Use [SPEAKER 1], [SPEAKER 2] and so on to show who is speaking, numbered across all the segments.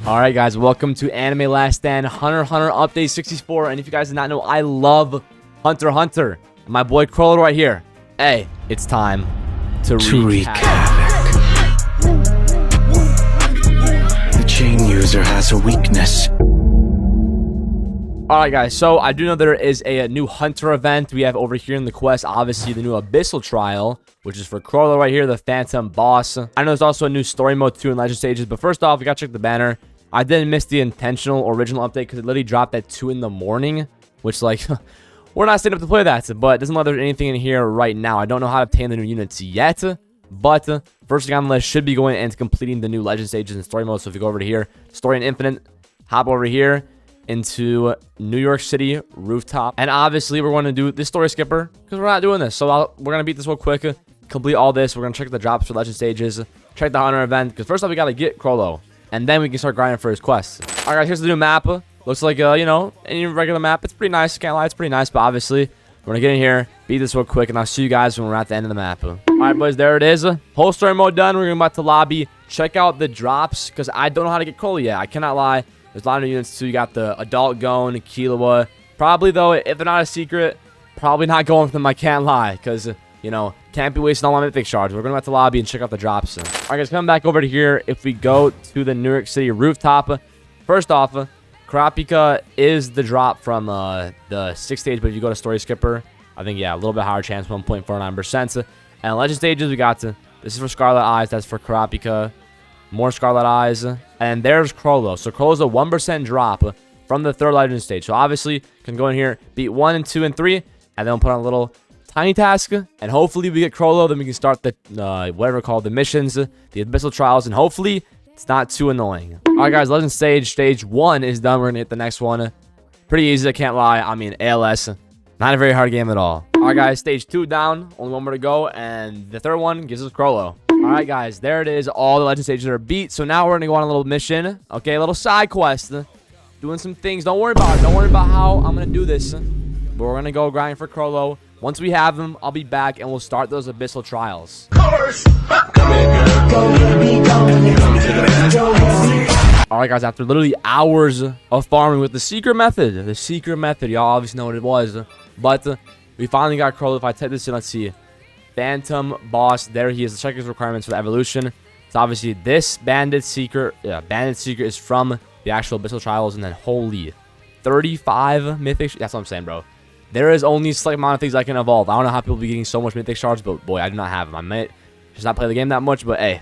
[SPEAKER 1] Alright guys, welcome to Anime Last Stand Hunter x Hunter Update 64. And if you guys did not know, I love Hunter x Hunter. And my boy Chrollo right here. Hey, it's time to wreak havoc.
[SPEAKER 2] The chain user has a weakness.
[SPEAKER 1] Alright guys, so I do know there is a new Hunter event we have over here in the quest. Obviously the new Abyssal trial, which is for Chrollo right here, the Phantom boss. I know there's also a new story mode too in Legend Stages, but first off, we gotta check the banner. I didn't miss the intentional original update because it literally dropped at 2 in the morning, which like, we're not staying up to play that, but it doesn't look like there's anything in here right now. I don't know how to obtain the new units yet, but first thing on the list should be going into completing the new Legend Stages and story mode. So if you go over to here, Story and Infinite, hop over here into New York City rooftop, and obviously we're going to do this story skipper because we're not doing this, so we're going to beat this real quick, complete all this. We're going to check the drops for Legend Stages, check the Hunter event, because first off we got to get Chrollo, and then we can start grinding for his quests. All right guys, here's the new map. Looks like you know, any regular map. It's pretty nice, can't lie, it's pretty nice, but obviously we're gonna get in here, beat this real quick, and I'll see you guys when we're at the end of the map. All right boys, there it is, whole story mode done. We're going back to lobby, check out the drops because I don't know how to get Chrollo yet. I cannot lie. There's a lot of units too. You got the adult Gon, Killua. Probably though, if they're not a secret, probably not going for them. I can't lie, because you know, can't be wasting all my mythic shards. We're gonna go to the lobby and check out the drops. All right guys, coming back over to here. If we go to the New York City rooftop, first off, Kurapika is the drop from the 6th stage, but if you go to Story Skipper, I think yeah, a little bit higher chance, 1.49%. And Legend Stages, we got this is for Scarlet Eyes. That's for Kurapika. More Scarlet Eyes, and there's Chrollo. So Chrollo's a 1% drop from the 3rd Legend Stage. So obviously, can go in here, beat 1 and 2 and 3, and then we'll put on a little tiny task, and hopefully we get Chrollo. Then we can start the whatever called the missions, the Abyssal trials, and hopefully it's not too annoying. All right, guys, Legend Stage 1 is done. We're gonna hit the next one. Pretty easy, I can't lie. I mean, ALS, not a very hard game at all. All right, guys, Stage 2 down, only one more to go, and the 3rd one gives us Chrollo. All right, guys, there it is. All the Legend Stages are beat. So now we're going to go on a little mission. Okay, a little side quest. Doing some things. Don't worry about it. Don't worry about how I'm going to do this. But we're going to go grind for Chrollo. Once we have him, I'll be back, and we'll start those Abyssal trials. All right, guys, after literally hours of farming with the secret method. Y'all obviously know what it was. But we finally got Chrollo. If I type this in, let's see. Phantom boss, there he is. Let's check his requirements for the evolution. So obviously this bandit secret is from the actual Abyssal trials, and then holy 35 mythic. That's what I'm saying, bro. There is only a select amount of things I can evolve. I don't know how people be getting so much mythic shards, but boy, I do not have them. I might just not play the game that much, but hey,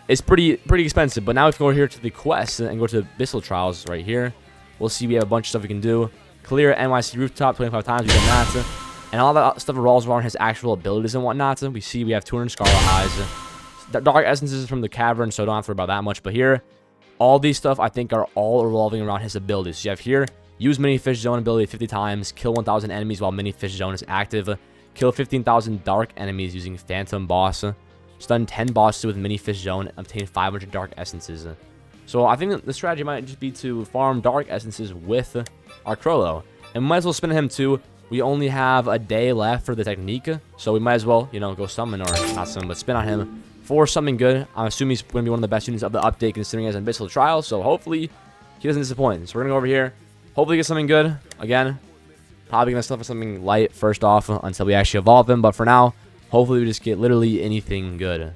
[SPEAKER 1] it's pretty expensive. But now we can go here to the quest and go to the Abyssal trials right here. We'll see we have a bunch of stuff we can do. Clear NYC rooftop 25 times. We done that. And all that stuff revolves around his actual abilities and whatnot. We see we have 200 Scarlet Eyes. Dark Essences from the cavern, so don't have to worry about that much. But here, all these stuff I think are all revolving around his abilities. So you have here, use Mini Fish Zone ability 50 times. Kill 1,000 enemies while Mini Fish Zone is active. Kill 15,000 dark enemies using Phantom Boss. Stun 10 bosses with Mini Fish Zone. Obtain 500 Dark Essences. So I think that the strategy might just be to farm Dark Essences with our Chrollo. And we might as well spin him too. We only have a day left for the technique, so we might as well, you know, go summon, or not summon, but spin on him for something good. I'm assuming he's going to be one of the best units of the update, considering he has an Abyssal trial, so hopefully he doesn't disappoint. So we're going to go over here, hopefully get something good. Again, probably going to stuff for something light first off until we actually evolve him, but for now, hopefully we just get literally anything good.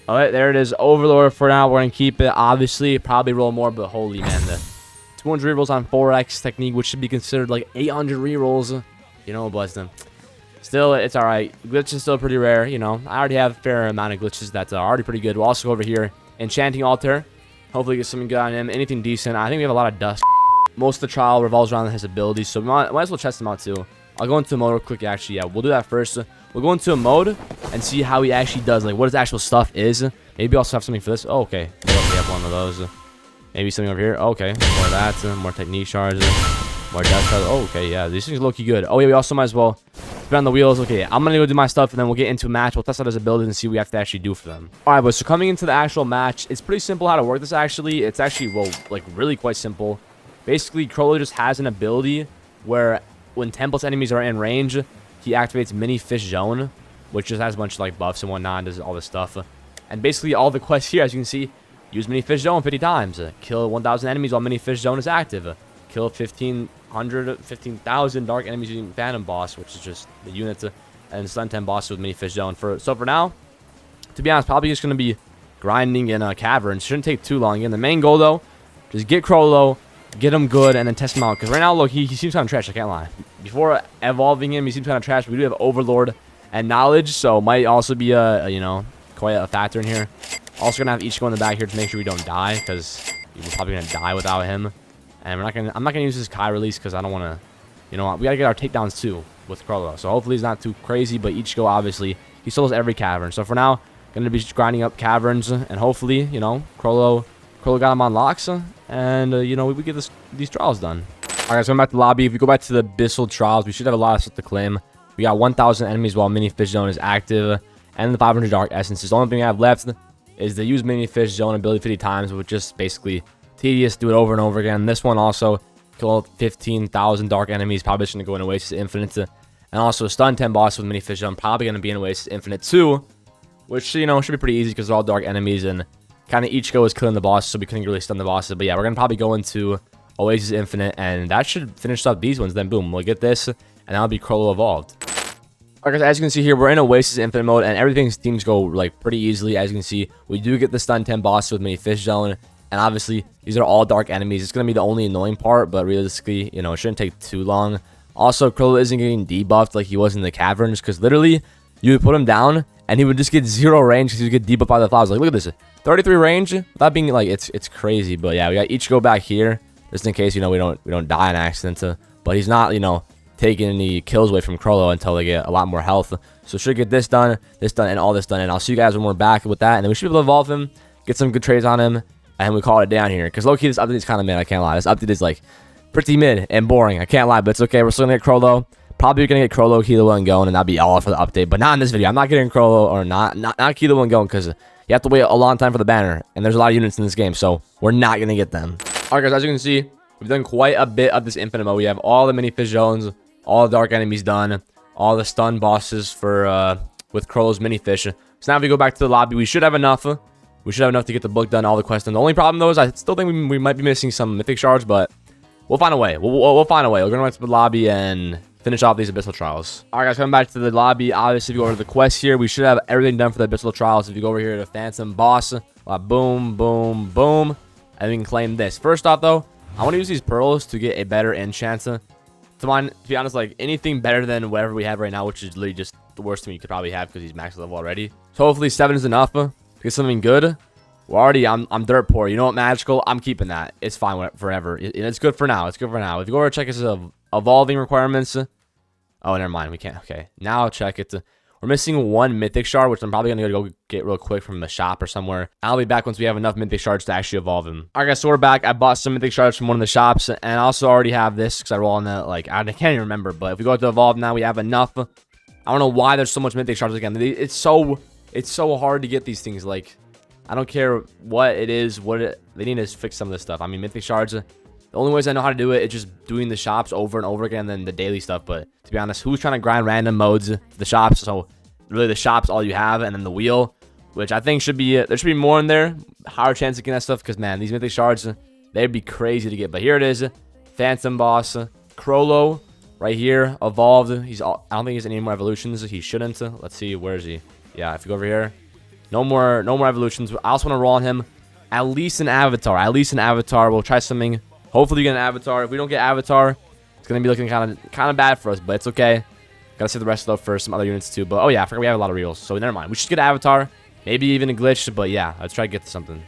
[SPEAKER 1] All right, there it is. Overlord for now. We're going to keep it. Obviously, probably roll more, but holy man, the 200 rerolls on 4x technique, which should be considered like 800 rerolls. You know, but still, it's all right. Glitch is still pretty rare. You know, I already have a fair amount of glitches that's already pretty good. We'll also go over here. Enchanting Altar. Hopefully get something good on him. Anything decent. I think we have a lot of dust. Most of the trial revolves around his abilities, so we might as well test him out too. I'll go into a mode real quick. Actually, yeah, we'll do that first. We'll go into a mode and see how he actually does, like what his actual stuff is. Maybe also have something for this. Oh, okay. We have one of those. Maybe something over here. Okay, more of that. More technique shards. More death shards. Oh, okay, yeah. These things look good. Oh, yeah, we also might as well spin on the wheels. Okay, I'm gonna go do my stuff, and then we'll get into a match. We'll test out his abilities and see what we have to actually do for them. All right, but so coming into the actual match, it's pretty simple how to work this, actually. It's actually, well, like, really quite simple. Basically, Chrollo just has an ability where when 10 plus enemies are in range, he activates Mini Fish Zone, which just has a bunch of, like, buffs and whatnot, and does all this stuff. And basically, all the quests here, as you can see, use Mini Fish Zone 50 times. Kill 1,000 enemies while Mini Fish Zone is active. Kill 15,000 dark enemies using Phantom Boss, which is just the units, and stun 10 bosses with Mini Fish Zone. So for now, to be honest, probably just going to be grinding in caverns. Shouldn't take too long. Again, the main goal, though, just get Chrollo, get him good, and then test him out. Because right now, look, he seems kind of trash, I can't lie. Before evolving him, he seems kind of trash. We do have Overlord and Knowledge, so might also be you know, quite a factor in here. Also going to have each go in the back here to make sure we don't die, because we're probably going to die without him. And I'm not gonna use this Kai release because I don't want to, you know, we gotta get our takedowns too with Chrollo. So hopefully he's not too crazy, but each go, obviously he still has every cavern. So for now, gonna be just grinding up caverns, and hopefully, you know, Chrollo got him on locks, and you know, we get these trials done. All right, guys, going back to the lobby. If we go back to the Abyssal trials, we should have a lot of stuff to claim. We got 1,000 enemies while Mini Fish Zone is active, and the 500 dark essences. The only thing I have left is the use Mini Fish Zone ability 50 times, which just basically tedious, do it over and over again. This one also kill 15,000 dark enemies, probably just gonna go in Oasis Infinite, and also stun 10 bosses with Mini Fish Zone, probably gonna be in Oasis Infinite too, which, you know, should be pretty easy because they're all dark enemies, and kind of each go is killing the boss, so we couldn't really stun the bosses. But yeah, we're gonna probably go into Oasis Infinite, and that should finish up these ones. Then boom, we'll get this, and that'll be Chrollo evolved. Alright, guys, as you can see here, we're in Oasis Infinite mode, and everything seems to go like pretty easily. As you can see, we do get the stun 10 bosses with Mini Fish Zone. And obviously, these are all dark enemies. It's going to be the only annoying part, but realistically, you know, it shouldn't take too long. Also, Chrollo isn't getting debuffed like he was in the caverns, because literally, you would put him down, and he would just get 0 range because he would get debuffed by the flowers. Like, look at this. 33 range, without being, like, it's crazy. But yeah, we got each go back here, just in case, you know, we don't die in accident. But he's not, you know, taking any kills away from Chrollo until they get a lot more health. So should get this done, and all this done. And I'll see you guys when we're back with that. And then we should be able to evolve him, get some good trades on him, and we call it down here. Because low-key, this update is kind of mid, I can't lie. This update is, like, pretty mid and boring. I can't lie, but it's okay. We're still going to get Chrollo. Probably going to get Chrollo, Kilo, and going, and that'll be all for the update. But not in this video. I'm not getting Chrollo, or not Kilo and going, because you have to wait a long time for the banner. And there's a lot of units in this game, so we're not going to get them. Alright, guys, as you can see, we've done quite a bit of this infinite mode. We have all the Mini Fish Zones, all the dark enemies done, all the stun bosses for with Chrollo's Mini Fish. So now if we go back to the lobby, we should have enough. We should have enough to get the book done, all the quests done. The only problem, though, is I still think we might be missing some mythic shards, but we'll find a way. We'll find a way. We're going to run to the lobby and finish off these Abyssal trials. All right, guys, coming back to the lobby. Obviously, if you go over to the quest here, we should have everything done for the Abyssal trials. If you go over here to Phantom Boss, boom, boom, boom, and we can claim this. First off, though, I want to use these pearls to get a better enchant. To be honest, like, anything better than whatever we have right now, which is literally just the worst thing you could probably have because he's max level already. So hopefully 7 is enough to get something good. We're already, I'm dirt poor. You know what, magical? I'm keeping that. It's fine forever. It's good for now. It's good for now. If you go over and check his evolving requirements. Oh, never mind. We can't. Okay. Now I'll check it. We're missing 1 mythic shard, which I'm probably going to go get real quick from the shop or somewhere. I'll be back once we have enough mythic shards to actually evolve him. All right, guys, so we're back. I bought some mythic shards from one of the shops, and I also already have this because I roll on the, like, I can't even remember. But if we go to evolve now, we have enough. I don't know why there's so much mythic shards again. It's so hard to get these things. Like, I don't care what it is, they need to fix some of this stuff. I mean, mythic shards, the only ways I know how to do it is just doing the shops over and over again, and then the daily stuff. But to be honest, who's trying to grind random modes to the shops? So really, the shop's all you have, and then the wheel, which I think should be there should be more in there, higher chance of getting that stuff. Because man, these mythic shards, they'd be crazy to get. But here it is, Phantom Boss, Chrollo, right here, evolved. I don't think he's any more evolutions. He shouldn't. Let's see, where is he? Yeah, if you go over here. No more evolutions. I also want to roll on him at least an avatar. We'll try something. Hopefully, you get an avatar. If we don't get avatar, it's gonna be looking kind of bad for us. But it's okay. Gotta save the rest though for some other units too. But oh yeah, I forgot we have a lot of reels. So never mind. We should get an avatar. Maybe even a glitch. But yeah, let's try to get to something.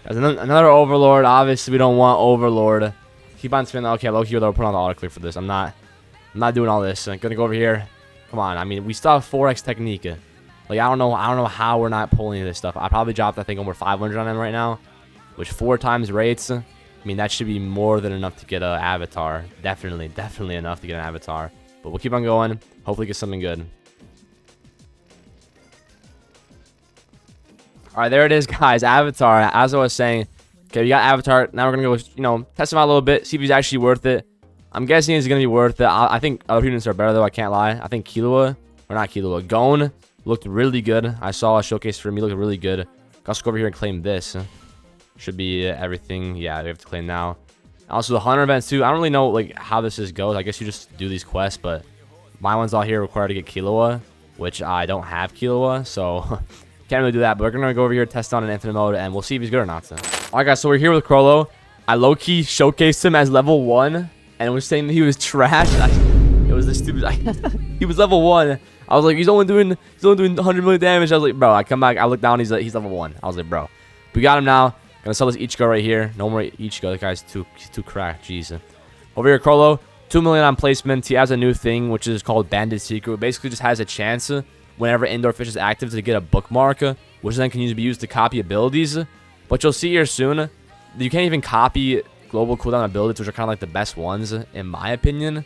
[SPEAKER 1] As another Overlord. Obviously, we don't want Overlord. Keep on spinning. Okay, low key, though, put on the autoclick for this. I'm not doing all this. I'm gonna go over here. Come on. I mean, we still have 4x technique. Like, I don't know how we're not pulling this stuff. I probably dropped, I think, over 500 on him right now, which 4 times rates. I mean, that should be more than enough to get an avatar. Definitely enough to get an avatar. But we'll keep on going. Hopefully get something good. All right, there it is, guys. Avatar. As I was saying, okay, we got avatar. Now we're gonna go, you know, test him out a little bit, see if he's actually worth it. I'm guessing he's gonna be worth it. I think other units are better though. I can't lie. I think Killua, or not Killua, Gon looked really good. I saw a showcase for him. He looked really good. Let's go over here and claim this. Should be everything. Yeah, we have to claim now. Also the hunter events too. I don't really know like how this goes. I guess you just do these quests, but my one's all here required to get Killua, which I don't have Killua, so. Can't really do that, but we're gonna go over here, test on an infinite mode, and we'll see if he's good or not. So. Alright guys, so we're here with Chrollo. I low-key showcased him as level 1 and was saying that he was trash. It was the stupid. He was level 1. I was like, he's only doing 100 million damage. I was like, bro, I come back, I look down, he's level 1. I was like, bro, we got him now. Gonna sell this Ichigo right here. No more Ichigo. That guy's too cracked. Jeez. Over here, Chrollo, 2 million on placement. He has a new thing which is called Bandit Secret. It basically just has a chance whenever indoor fish is active to get a bookmark, which then can be used to copy abilities. But you'll see here soon, you can't even copy global cooldown abilities, which are kind of like the best ones, in my opinion.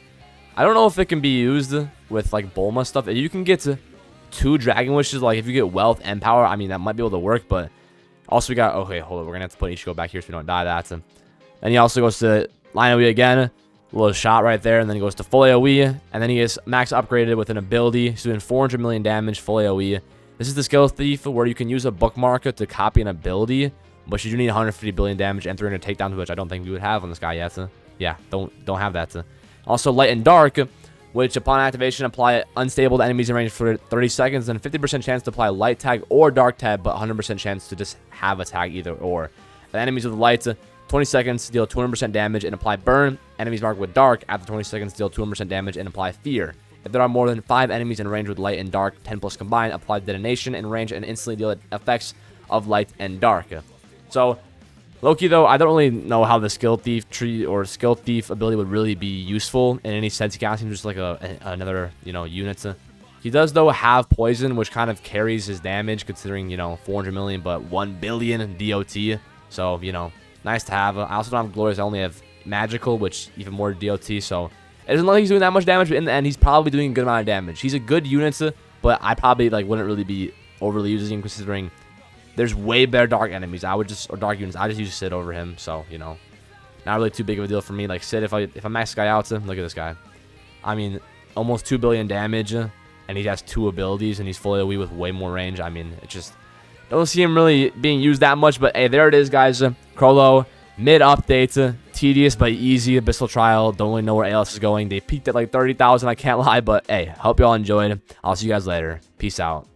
[SPEAKER 1] I don't know if it can be used with like Bulma stuff. You can get 2 Dragon Wishes, like if you get wealth and power, I mean, that might be able to work, but also we got, okay, hold on, we're going to have to put Ichigo back here so we don't die that. And he also goes to Line AoE again. Little shot right there, and then he goes to full AoE, and then he gets max upgraded with an ability. He's doing 400 million damage, full AoE. This is the skill thief where you can use a bookmark to copy an ability, but you do need 150 billion damage and 300 takedowns, which I don't think we would have on this guy yet. Yeah, don't have that. Also, light and dark, which upon activation apply unstable to enemies in range for 30 seconds, and 50% chance to apply light tag or dark tag, but 100% chance to just have a tag either or. The enemies with light, 20 seconds, deal 200% damage and apply burn. Enemies marked with dark, after 20 seconds, deal 200% damage and apply fear. If there are more than 5 enemies in range with light and dark, 10 plus combined, apply detonation in range and instantly deal effects of light and dark. So, Loki, though, I don't really know how the skill thief tree or skill thief ability would really be useful in any sense. He kind of seems just like another, you know, unit. He does, though, have poison, which kind of carries his damage, considering, you know, 400 million, but 1 billion DOT. So, you know, nice to have. I also don't have glorious. I only have magical, which even more DOT. So it doesn't look like he's doing that much damage, but in the end, he's probably doing a good amount of damage. He's a good unit, but I probably like wouldn't really be overly using him, considering there's way better dark enemies. I would just, or dark units, I just use Sid over him. So, you know, not really too big of a deal for me. Like Sid, if I max this guy out, look at this guy. I mean, almost 2 billion damage, and he has 2 abilities, and he's full AoE with way more range. I mean, it just don't see him really being used that much. But hey, there it is, guys. Chrollo, mid-update, tedious but easy Abyssal trial. Don't really know where ALS is going. They peaked at like 30,000, I can't lie. But hey, hope y'all enjoyed. I'll see you guys later. Peace out.